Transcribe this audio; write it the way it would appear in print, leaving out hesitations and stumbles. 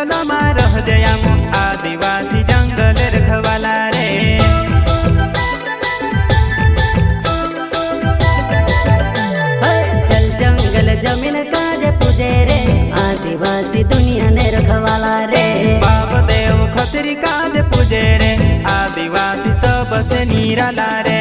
जंगल में रह जयाम आदिवासी जंगल रखवाला रे। चल जंगल जमीन काजे पूजे रे आदिवासी दुनिया ने रखवाला रे। बाप देव खतरी काज पूजे रे आदिवासी सबसे निराला रे।